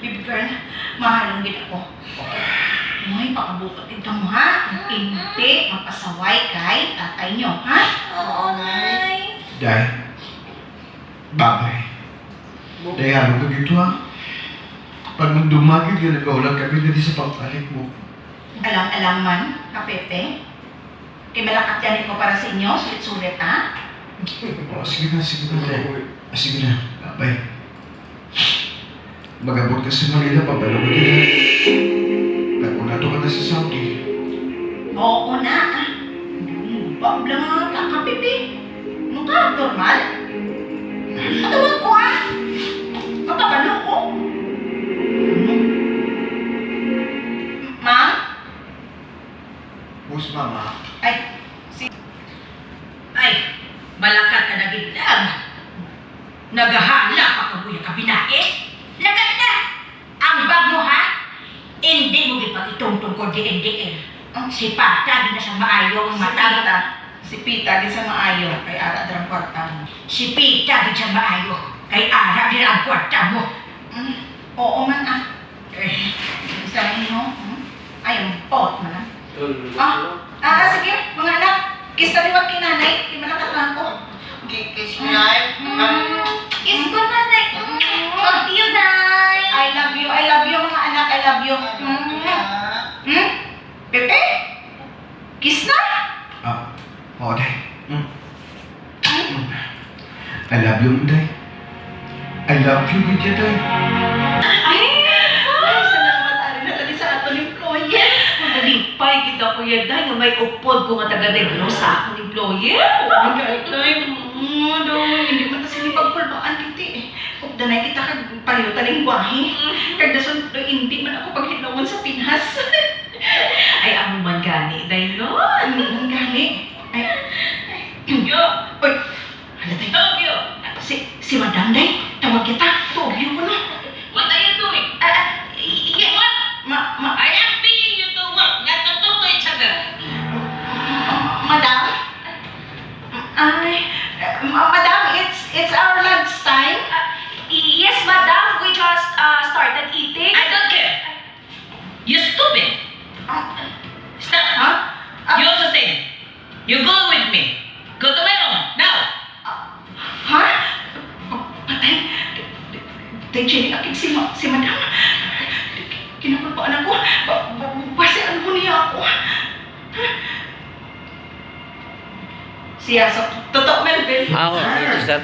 Baby girl, mahalong din ako. May pakabukot ito mo, ha? Hindi mapasaway kay tatay nyo, ha? Oo, Nay. Day, babay. Day, ano ka dito, ha? Pag magdumagid ka, nagkaulang kami dito sa pagpalit mo. Alang-alang man, ha, Pepe? Kay malakat yan ko para sa inyo, sulit-sulit, ha? O, sige na, Day. Sige na, babay. Magabot ka sa Manila, papalo ka dito. Nagpunato ka na sa Saudi. Oo na, ah. Babla nga ka, Pepe. Ano ka, normal? Patawag ko, ah. Kapapalo ko. Ma'am? Bus, mama. Ay, malakat ka na gitlang. Nagahala pa ka buya ka binae. Lagat na. Ang bag mo, ha? Hindi mo gipag-itungtong ko DNDL. Si Pata, di na sa maayo ang mata. Si Pita, di sa maayo. Kay Ara, darang kwarta mo. Si Pita, di sa maayo. Kay Ara, di ang kwarta mo. Oo man, ah. Eh, Isa mo, ay, ang pot man, ah. Sige, mga anak. Kiss na liwag kinanay. Di malakat lang ko. Kiss mo, Nay. kiss ko, nanay. Love you, Nay. I love you, mga anak. I love you. Pepe? Kiss na? Oo, Day. I love you, Day. I love you, Bidya, Day. Ay, salamat ari na tadi sa ato ni employer. Malipay kita ko yan dahil nga may upod ko nga taga-reglo sa akong employer. Ang galit na hindi man kasi pagpulbaan kiti eh. Kung danay kita kag paliutan ng buwahe. Kag dason hindi man ako paghilawan sa Pinas. Ay, amo man gani, dahil no? Ang gani. Ay, Yo! oy, halatay. Love you! Si Madam Day, tawag kita. Tuogyo ko na. What are you doing? Yeah, what? I am paying you to work, not to talk to each other. Madam? Ay, Madam, it's our lunch time. Yes, madam. We just started eating. I don't care. You stupid. Stop. Huh? You also say, you go with me. Go to my room, now. Ha? Patay. Tay Jenny, aking si Madam. Kinapulpaan ako. Basi ano mo niya ako. Siya, so, totoo, Melvin. Oo, sir.